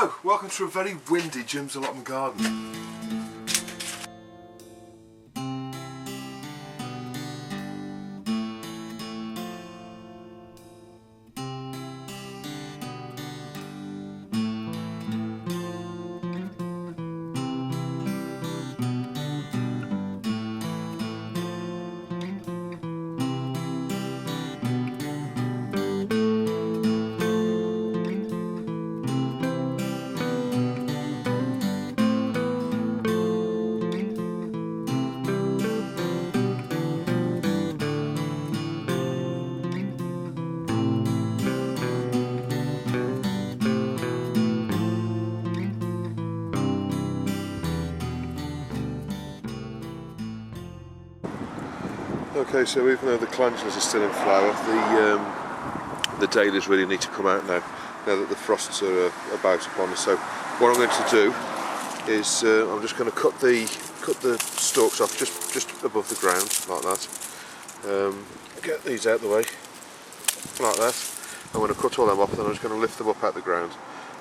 Hello, welcome to a very windy Jim's Allotment garden. Okay, so even though the calendulas are still in flower, the dahlias really need to come out now that the frosts are about upon us. So what I'm going to do is I'm just going to cut the stalks off just above the ground like that. Get these out of the way like that. I'm going to cut all them off, and then I'm just going to lift them up out the ground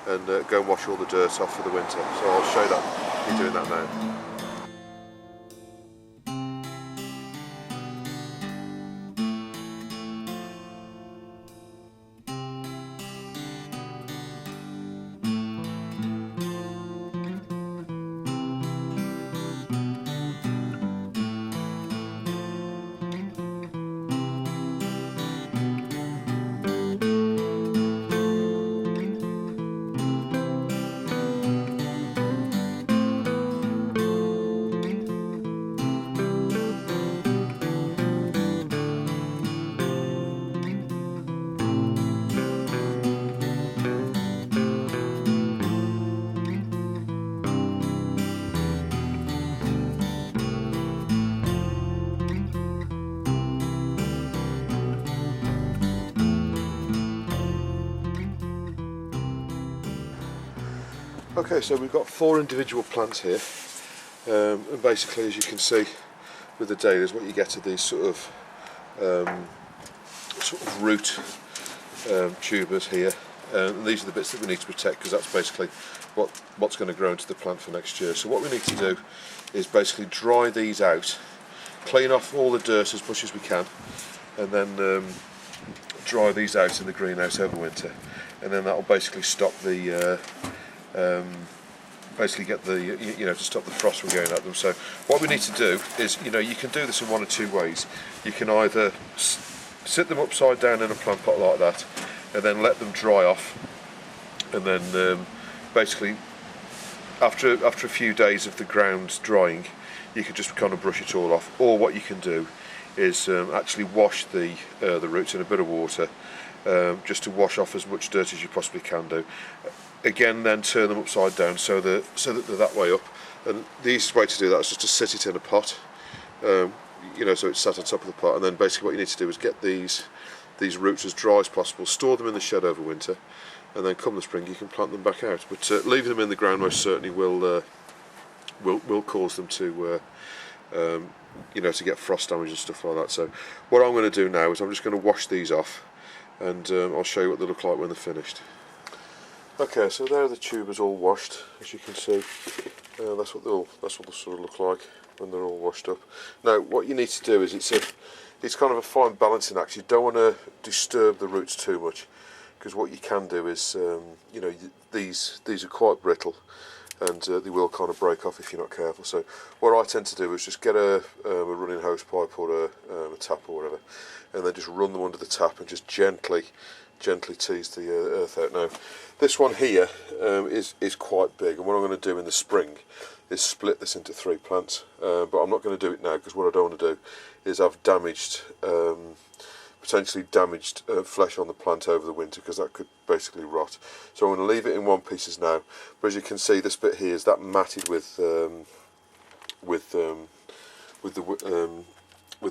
and go and wash all the dirt off for the winter. So I'll show you doing that now. Okay, so we've got 4 individual plants here, and basically, as you can see with the dahlias, what you get are these sort of root tubers here, and these are the bits that we need to protect, because that's basically what's going to grow into the plant for next year. So what we need to do is basically dry these out, clean off all the dirt as much as we can, and then dry these out in the greenhouse over winter, and then that will basically stop the basically get the to stop the frost from going at them. So what we need to do is, you can do this in one or two ways. You can either sit them upside down in a plant pot like that, and then let them dry off, and then basically after a few days of the ground drying, you can just kind of brush it all off. Or what you can do is actually wash the roots in a bit of water, just to wash off as much dirt as you possibly can do. Again, then turn them upside down so that they're that way up. And the easiest way to do that is just to sit it in a pot, so it's sat on top of the pot. And then basically what you need to do is get these roots as dry as possible, store them in the shed over winter, and then come the spring you can plant them back out. But leaving them in the ground most certainly will cause them to to get frost damage and stuff like that. So what I'm going to do now is I'm just going to wash these off, and I'll show you what they look like when they're finished. Okay, so there are the tubers all washed, as you can see. That's what they sort of look like when they're all washed up. Now, what you need to do is it's kind of a fine balancing act. You don't want to disturb the roots too much, because what you can do is, these are quite brittle, and they will kind of break off if you're not careful. So what I tend to do is just get a running hose pipe or a tap or whatever, and then just run them under the tap and just gently tease the earth out. Now, this one here is quite big, and what I'm going to do in the spring is split this into 3 plants, but I'm not going to do it now, because what I don't want to do is have potentially damaged flesh on the plant over the winter, because that could basically rot. So I'm going to leave it in 1 pieces now, but as you can see, this bit here is that matted with the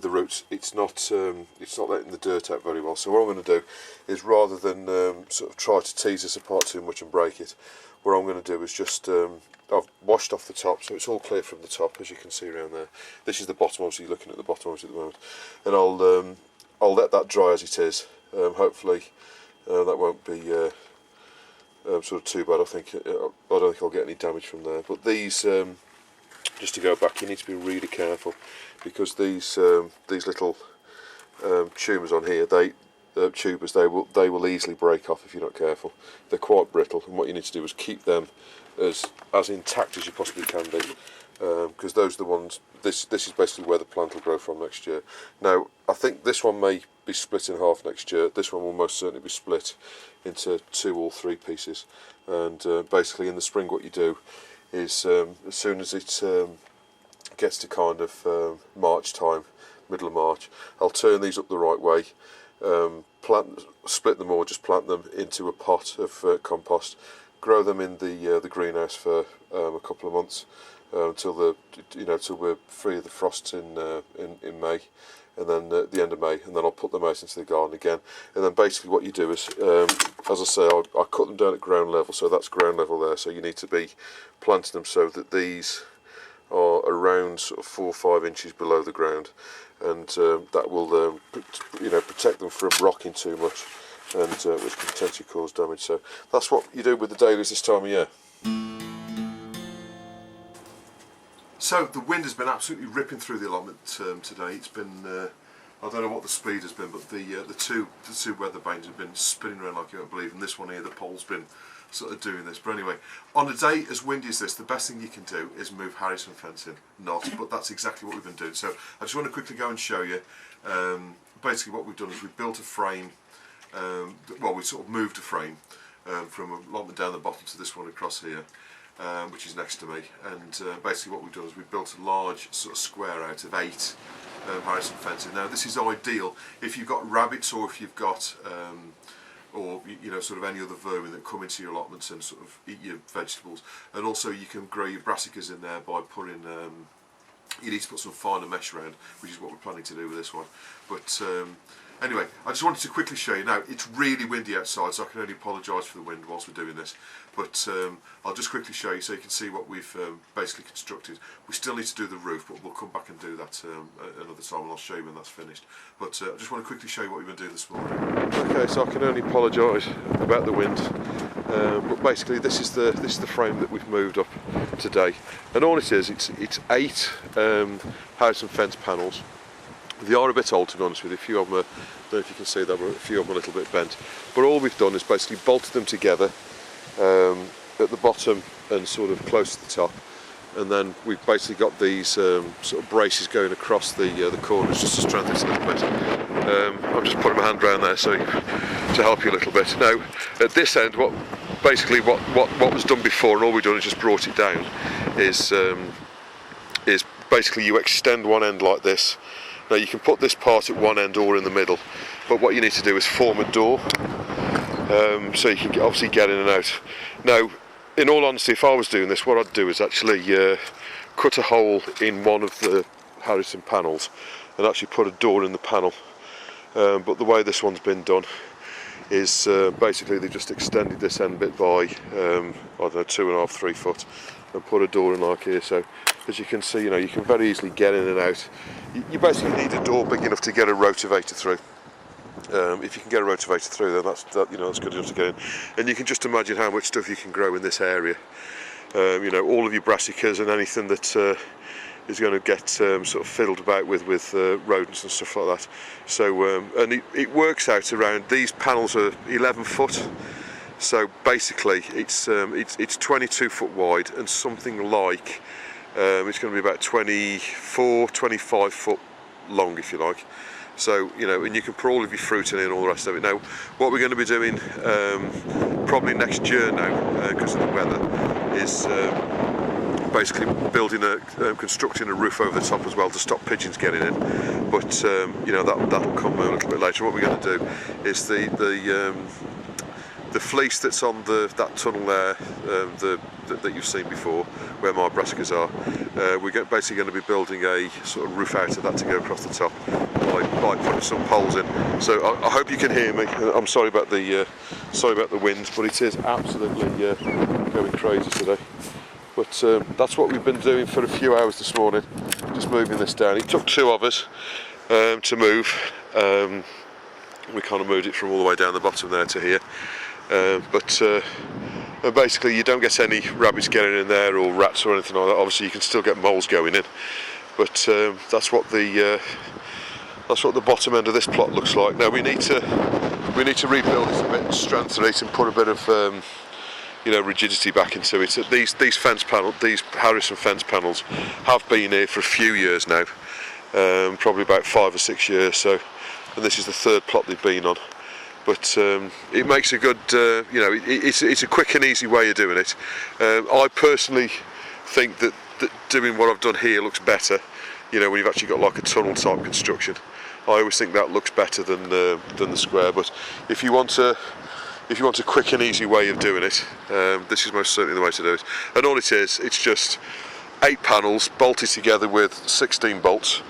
roots. It's not letting the dirt out very well. So what I'm going to do is, rather than sort of try to tease this apart too much and break it, what I'm going to do is just I've washed off the top, so it's all clear from the top, as you can see around there. This is the bottom, obviously. You're looking at the bottom obviously at the moment, and I'll let that dry as it is. Hopefully that won't be sort of too bad. I don't think I'll get any damage from there. But these, just to go back, you need to be really careful, because these little tumours on here, tubers, they will easily break off if you're not careful. They're quite brittle, and what you need to do is keep them as intact as you possibly can be, because those are the ones. This is basically where the plant will grow from next year. Now, I think this one may be split in half next year. This one will most certainly be split into 2 or 3 pieces, and basically in the spring what you do is, as soon as it gets to kind of March time, middle of March, I'll turn these up the right way, split them, or just plant them into a pot of compost, grow them in the greenhouse for a couple of months, till we're free of the frosts in May, and then at the end of May, and then I'll put them out into the garden again. And then basically what you do is, as I say, I cut them down at ground level, so that's ground level there. So you need to be planting them so that these are around sort of 4 or 5 inches below the ground, and that will protect them from rocking too much, and which can potentially cause damage. So that's what you do with the dahlias this time of year. So the wind has been absolutely ripping through the allotment today. It's been, I don't know what the speed has been, but the two weather vanes have been spinning around like you won't believe, and this one here, the pole's been sort of doing this. But anyway, on a day as windy as this, the best thing you can do is move Harrison fencing. Not, but that's exactly what we've been doing. So I just want to quickly go and show you. Basically what we've done is we've built a frame, we sort of moved a frame from a allotment down the bottom to this one across here, which is next to me, and basically what we've done is we've built a large sort of square out of 8 Harrison fencing. Now this is ideal if you've got rabbits, or if you've got sort of any other vermin that come into your allotments and sort of eat your vegetables. And also you can grow your brassicas in there by putting, you need to put some finer mesh around, which is what we're planning to do with this one. But anyway, I just wanted to quickly show you. Now, it's really windy outside, so I can only apologise for the wind whilst we're doing this. But I'll just quickly show you so you can see what we've basically constructed. We still need to do the roof, but we'll come back and do that another time, and I'll show you when that's finished. But I just want to quickly show you what we've been doing this morning. Okay, so I can only apologise about the wind, but basically this is the frame that we've moved up today, and all it is, it's 8 Harrison fence panels. They are a bit old, to be honest with you. A few of them, I don't know if you can see them, a few of them are a little bit bent. But all we've done is basically bolted them together at the bottom and sort of close to the top. And then we've basically got these sort of braces going across the corners just to strengthen it a little bit. I'm just putting my hand around there so to help you a little bit. Now, at this end, what was done before, and all we've done is just brought it down, is basically you extend one end like this. Now you can put this part at one end or in the middle, but what you need to do is form a door, so you can obviously get in and out. Now, in all honesty, if I was doing this, what I'd do is actually cut a hole in one of the Harrison panels and actually put a door in the panel. But the way this one's been done is basically they just extended this end bit by, I don't know, 2.5, 3 foot, and put a door in like here. So as you can see, you can very easily get in and out. You basically need a door big enough to get a rotavator through. If you can get a rotavator through, then that's good enough to get in. And you can just imagine how much stuff you can grow in this area. All of your brassicas and anything that is going to get sort of fiddled about with rodents and stuff like that. So and it works out around, these panels are 11 foot. So basically it's 22 foot wide and something like it's going to be about 24, 25 foot long, if you like. So, and you can put all of your fruit in and all the rest of it. Now, what we're going to be doing probably next year now, because of the weather, is basically constructing a roof over the top as well to stop pigeons getting in. But, that'll come a little bit later. What we're going to do is the fleece that's on that tunnel there, that you've seen before, where my brassicas are, we're basically going to be building a sort of roof out of that to go across the top by putting some poles in. So I hope you can hear me. I'm sorry about the wind, but it is absolutely going crazy today. But that's what we've been doing for a few hours this morning, just moving this down. It took 2 of us to move. We kind of moved it from all the way down the bottom there to here. And basically you don't get any rabbits getting in there or rats or anything like that. Obviously you can still get moles going in, but that's what the bottom end of this plot looks like. Now we need to rebuild it a bit, strengthen it, and put a bit of rigidity back into it. These Harrison fence panels have been here for a few years now, probably about 5 or 6 years. So, and this is the third plot they've been on. But it makes a good, it's a quick and easy way of doing it. I personally think that doing what I've done here looks better. When you've actually got like a tunnel type construction, I always think that looks better than the square. But if you want a quick and easy way of doing it, this is most certainly the way to do it. And all it is, it's just 8 panels bolted together with 16 bolts.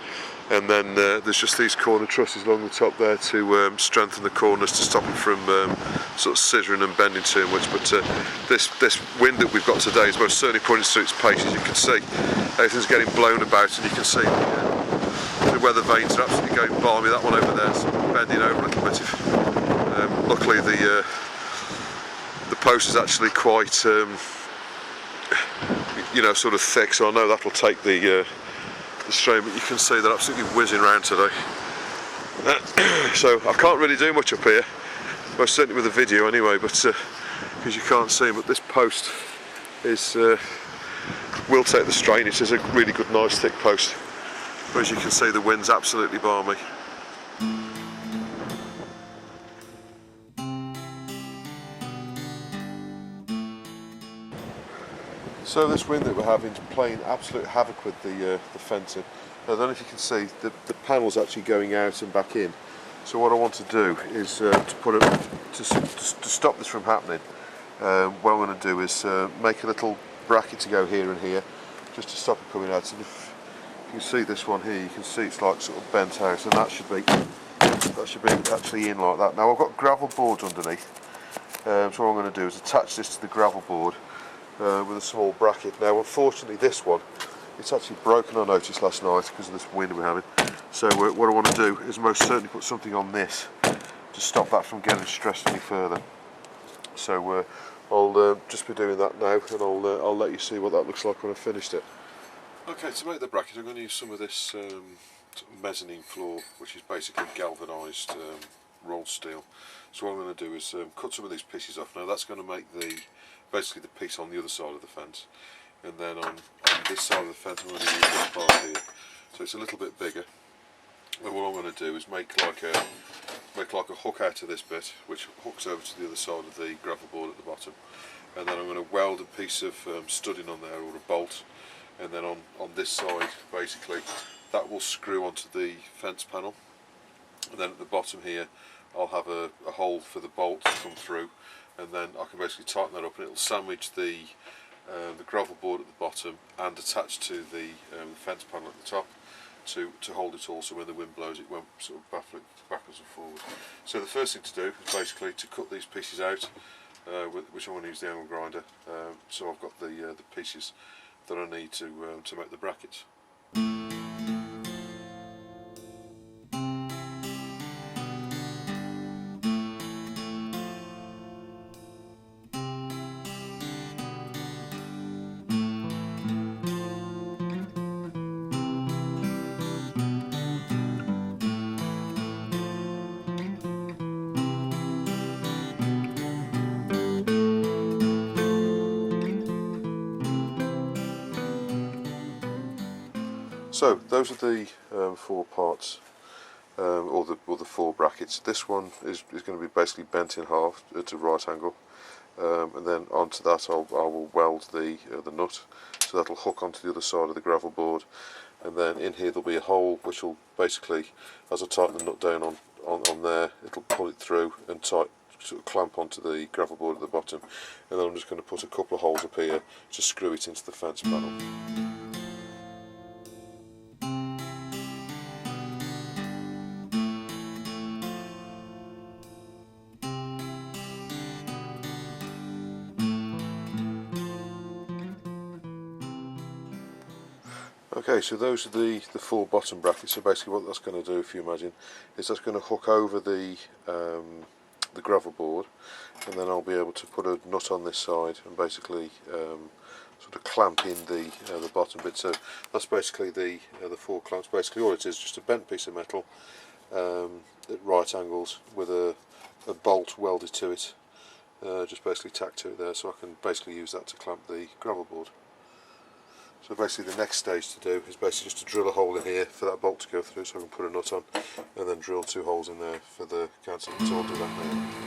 And then there's just these corner trusses along the top there to strengthen the corners to stop it from sort of scissoring and bending too much. But this wind that we've got today is most certainly putting us through its paces. You can see everything's getting blown about, and you can see the weather vanes are absolutely going balmy. That one over there is bending over a little bit. Luckily the post is actually quite sort of thick, so I know that'll take the strain, but you can see they're absolutely whizzing around today. So I can't really do much up here, most certainly with the video anyway, but because you can't see them. But this post will take the strain. It is a really good, nice thick post, but as you can see the wind's absolutely balmy. So this wind that we're having is playing absolute havoc with the fencing. I don't know if you can see the panels actually going out and back in. So what I want to do is to stop this from happening. What I'm going to do is make a little bracket to go here and here, just to stop it coming out. And if you can see this one here, you can see it's like sort of bent out, and that should be actually in like that. Now I've got gravel boards underneath. So what I'm going to do is attach this to the gravel board with a small bracket. Now unfortunately this one, it's actually broken, I noticed last night, because of this wind we're having. So what I want to do is most certainly put something on this to stop that from getting stressed any further. So I'll just be doing that now, and I'll let you see what that looks like when I've finished it. Okay, to make the bracket I'm going to use some of this sort of mezzanine floor, which is basically galvanised rolled steel. So what I'm going to do is cut some of these pieces off. Now that's going to make basically the piece on the other side of the fence, and then on this side of the fence I'm going to use this part here, so it's a little bit bigger. And what I'm going to do is make like a hook out of this bit, which hooks over to the other side of the gravel board at the bottom, and then I'm going to weld a piece of studding on there, or a bolt, and then on this side basically that will screw onto the fence panel, and then at the bottom here I'll have a hole for the bolt to come through, and then I can basically tighten that up, and it'll sandwich the gravel board at the bottom and attach to the fence panel at the top to hold it all, so when the wind blows it won't sort of baffle it backwards and forwards. So the first thing to do is basically to cut these pieces out, which I'm going to use the angle grinder, so I've got the pieces that I need to make the brackets. So those are the 4 parts, or the 4 brackets. This one is going to be basically bent in half at a right angle, and then onto that I will weld the nut, so that'll hook onto the other side of the gravel board, and then in here there'll be a hole which will basically, as I tighten the nut down on there, it'll pull it through and sort of clamp onto the gravel board at the bottom, and then I'm just going to put a couple of holes up here to screw it into the fence panel. Okay, so those are the 4 bottom brackets. So basically what that's going to do, if you imagine, is that's going to hook over the the gravel board, and then I'll be able to put a nut on this side and basically sort of clamp in the bottom bit. So that's basically the 4 clamps. Basically all it is, just a bent piece of metal at right angles with a bolt welded to it, just basically tacked to it there, so I can basically use that to clamp the gravel board. So basically the next stage to do is basically just to drill a hole in here for that bolt to go through, so I can put a nut on, and then drill 2 holes in there for the counterbalance. So I'll do that now.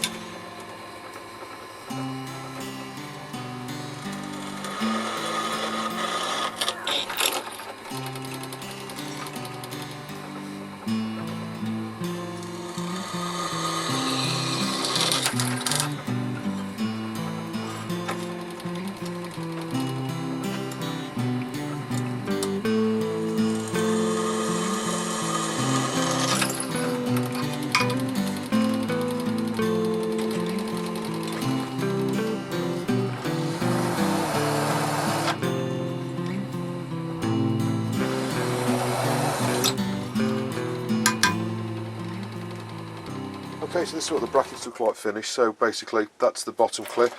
Okay, so this is what the brackets look like finished. So basically that's the bottom clip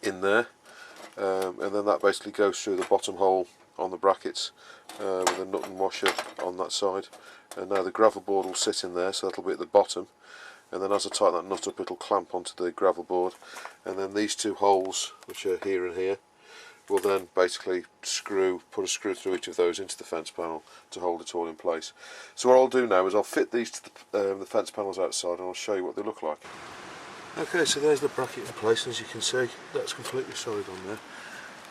in there, and then that basically goes through the bottom hole on the brackets with a nut and washer on that side, and now the gravel board will sit in there, so that'll be at the bottom, and then as I tighten that nut up it'll clamp onto the gravel board, and then these 2 holes, which are here and here, will then basically put a screw through each of those into the fence panel to hold it all in place. So what I'll do now is I'll fit these to the fence panels outside, and I'll show you what they look like. Okay, so there's the bracket in place, and as you can see that's completely solid on there.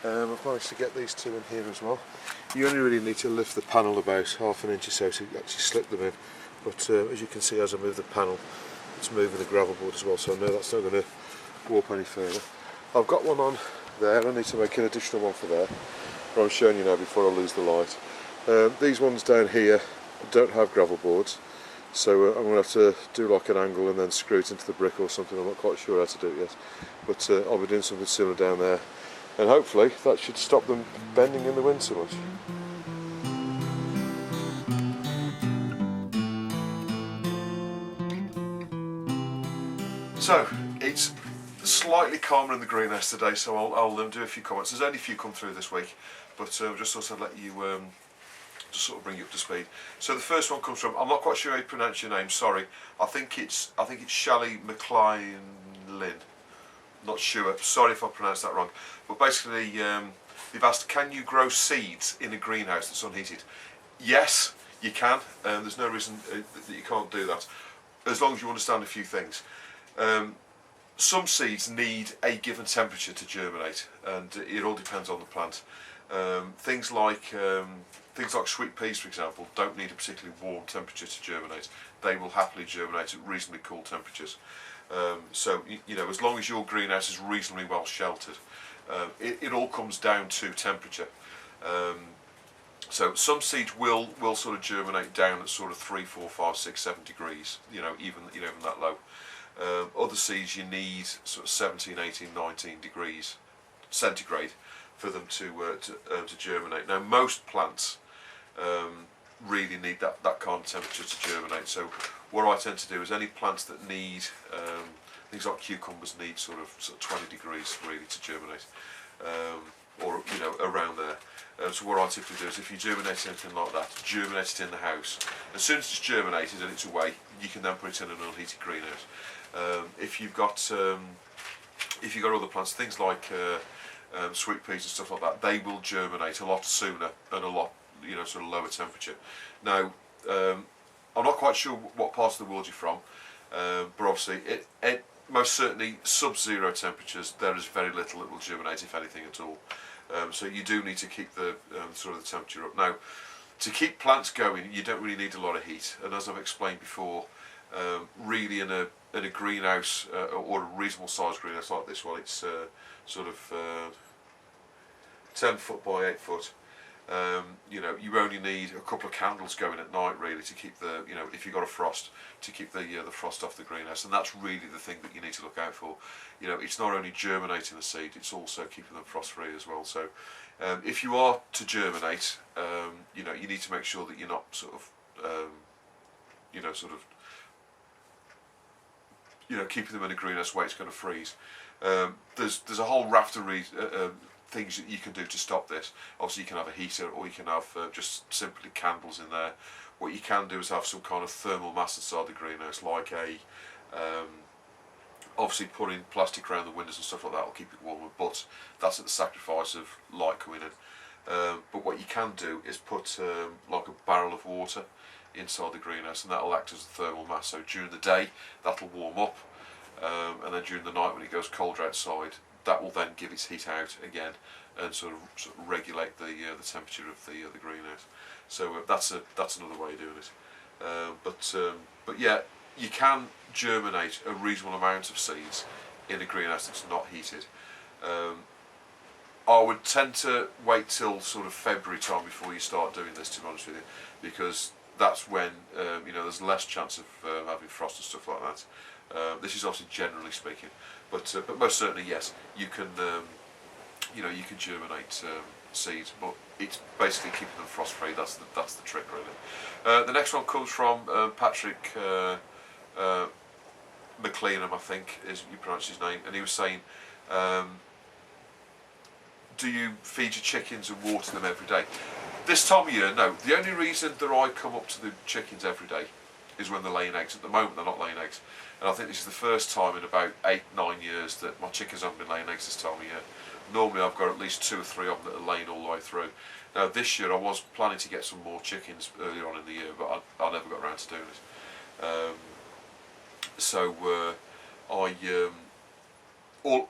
I've managed to get these 2 in here as well. You only really need to lift the panel about ½ an inch or so to actually slip them in, but as you can see, as I move the panel it's moving the gravel board as well, so I know that's not going to warp any further. I've got one on there, I need to make an additional one for there, but I'm showing you now before I lose the light. These ones down here don't have gravel boards, so I'm going to have to do like an angle and then screw it into the brick or something. I'm not quite sure how to do it yet, but I'll be doing something similar down there, and hopefully that should stop them bending in the wind so much. So it's slightly calmer in the greenhouse today, so I'll do a few comments. There's only a few come through this week, but just sort of let you just sort of bring you up to speed. So the first one comes from, I'm not quite sure how you pronounce your name, sorry. I think it's Shelley McLean Lynn. Not sure. Sorry if I pronounced that wrong. But basically, they've asked, can you grow seeds in a greenhouse that's unheated? Yes, you can. There's no reason that you can't do that, as long as you understand a few things. Some seeds need a given temperature to germinate, and it all depends on the plant. Things like sweet peas, for example, don't need a particularly warm temperature to germinate. They will happily germinate at reasonably cool temperatures. So you know, as long as your greenhouse is reasonably well sheltered, it all comes down to temperature. So some seeds will sort of germinate down at sort of 3, 4, 5, 6, 7 degrees. You know, even that low. Other seeds you need sort of 17, 18, 19 degrees centigrade for them to germinate. Now most plants really need that kind of temperature to germinate. So what I tend to do is any plants that need things like cucumbers need sort of 20 degrees really to germinate, or you know, around there. So what I typically do is, if you germinate anything like that, germinate it in the house. As soon as it's germinated and it's away, you can then put it in an unheated greenhouse. If you've got other plants, things like sweet peas and stuff like that, they will germinate a lot sooner and a lot, you know, sort of lower temperature. Now, I'm not quite sure what part of the world you're from, but obviously, most certainly sub-zero temperatures, there is very little that will germinate, if anything at all. So you do need to keep the sort of the temperature up. Now, to keep plants going, you don't really need a lot of heat, and as I've explained before, really in a greenhouse or a reasonable sized greenhouse like this one, it's sort of 10 foot by 8 foot. You know, you only need a couple of candles going at night really to keep the, you know, if you've got a frost, to keep the frost off the greenhouse, and that's really the thing that you need to look out for. You know, it's not only germinating the seed, it's also keeping them frost free as well. So if you are to germinate, you know, you need to make sure that you're not sort of you know, sort of keeping them in a greenhouse where it's going to freeze. There's a whole raft of things that you can do to stop this. Obviously you can have a heater, or you can have just simply candles in there. What you can do is have some kind of thermal mass inside the greenhouse, like obviously putting plastic around the windows and stuff like that will keep it warmer, but that's at the sacrifice of light coming in. But what you can do is put like a barrel of water inside the greenhouse, and that'll act as a thermal mass. So during the day that'll warm up, and then during the night when it goes colder outside, that will then give its heat out again and sort of regulate the temperature of the greenhouse. So that's another way of doing it. But yeah, you can germinate a reasonable amount of seeds in a greenhouse that's not heated. I would tend to wait till sort of February time before you start doing this, to be honest with you, because that's when there's less chance of having frost and stuff like that. This is obviously generally speaking, but most certainly yes, you can you can germinate seeds, but it's basically keeping them frost free. That's the trick really. The next one comes from Patrick McLeanham, I think is you pronounce his name, and he was saying, do you feed your chickens and water them every day? This time of year, no. The only reason that I come up to the chickens every day is when they're laying eggs. At the moment they're not laying eggs, and I think this is the first time in about 8-9 years that my chickens haven't been laying eggs this time of year. Normally I've got at least 2 or 3 of them that are laying all the way through. Now this year I was planning to get some more chickens earlier on in the year, but I never got around to doing it.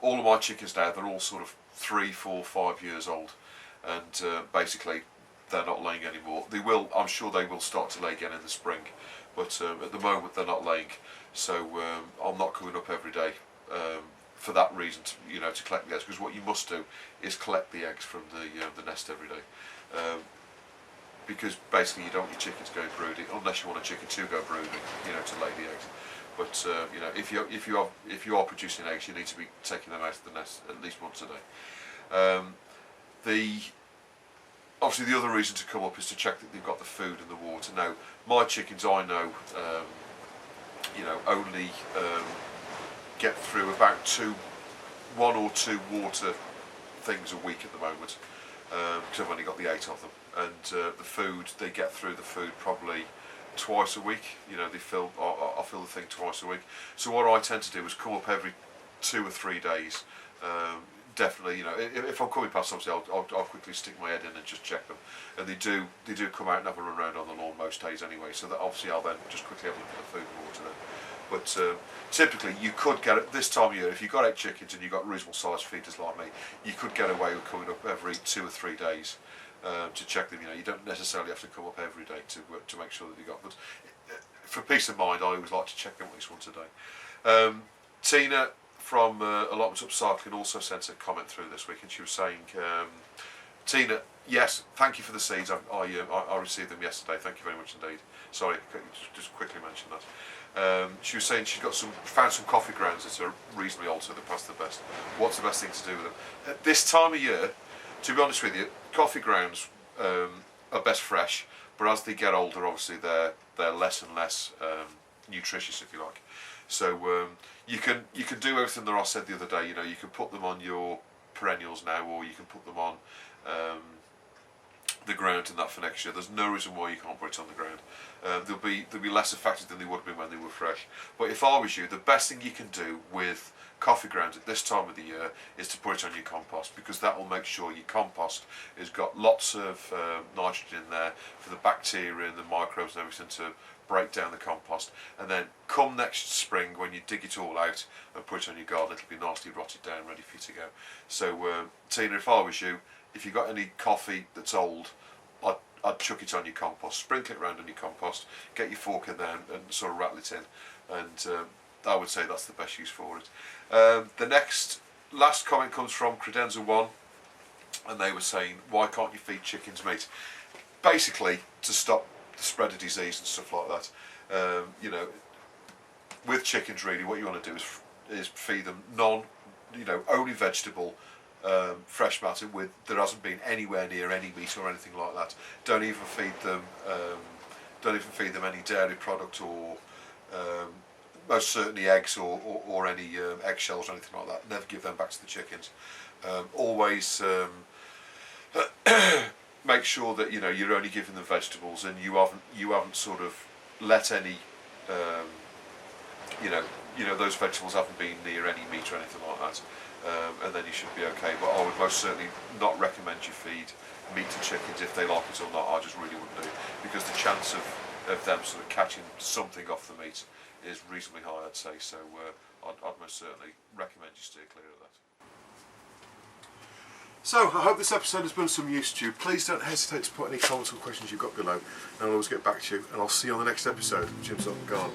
All of my chickens now, they're all sort of 3, 4, 5 years old, and basically they're not laying anymore. They will, I'm sure they will start to lay again in the spring, but at the moment they're not laying. So I'm not coming up every day for that reason, to collect the eggs, because what you must do is collect the eggs from the nest every day, because basically you don't want your chickens going brooding unless you want a chicken to go brooding, to lay the eggs. But if you are producing eggs, you need to be taking them out of the nest at least once a day. Obviously the other reason to come up is to check that they've got the food and the water. Now my chickens, I know, only get through about 1 or 2 water things a week at the moment, because I've only got the 8 of them, and the food, they get through the food probably twice a week. They fill, I fill the thing twice a week. So what I tend to do is come up every 2 or 3 days. Definitely, if I'm coming past, obviously I'll quickly stick my head in and just check them. And they do come out and have a run around on the lawn most days anyway. So that obviously I'll then just quickly have a look at the food and water then. But typically you could get it this time of year, if you've got 8 chickens and you've got reasonable sized feeders like me, you could get away with coming up every 2 or 3 days. To check them. You don't necessarily have to come up every day to make sure that you got. But for peace of mind, I always like to check them at least once a day. Tina from Allotment Upcycling also sent a comment through this week, and she was saying, Tina, yes, thank you for the seeds. I received them yesterday. Thank you very much indeed. Sorry, just quickly mention that. She was saying she's found some coffee grounds that are reasonably old, so they're past the best. What's the best thing to do with them? At this time of year, to be honest with you, coffee grounds are best fresh, but as they get older, obviously they're less and less nutritious, if you like. So you can do everything that I said the other day. You can put them on your perennials now, or you can put them on the ground and that for next year. There's no reason why you can't put it on the ground. They'll be less effective than they would have been when they were fresh. But if I was you, the best thing you can do with coffee grounds at this time of the year is to put it on your compost, because that will make sure your compost has got lots of nitrogen in there for the bacteria and the microbes and everything to break down the compost. And then come next spring, when you dig it all out and put it on your garden, it'll be nicely rotted down, ready for you to go. So Tina, if I was you, if you've got any coffee that's old, I'd chuck it on your compost, sprinkle it around on your compost, get your fork in there and sort of rattle it in, and I would say that's the best use for it. The last comment comes from Credenza1, and they were saying, why can't you feed chickens meat? Basically to stop the spread of disease and stuff like that. With chickens, really what you want to do is feed them only vegetable, fresh matter there hasn't been anywhere near any meat or anything like that. Don't even feed them any dairy product or most certainly eggs or any eggshells or anything like that. Never give them back to the chickens. Always make sure that you're only giving them vegetables, and you haven't sort of let any those vegetables haven't been near any meat or anything like that, and then you should be okay. But I would most certainly not recommend you feed meat to chickens if they like it or not. I just really wouldn't do, because the chance of them sort of catching something off the meat is reasonably high, I'd say. So I'd most certainly recommend you steer clear of that. So I hope this episode has been some use to you. Please don't hesitate to put any comments or questions you've got below, and I'll always get back to you. And I'll see you on the next episode. Jim's up and gone.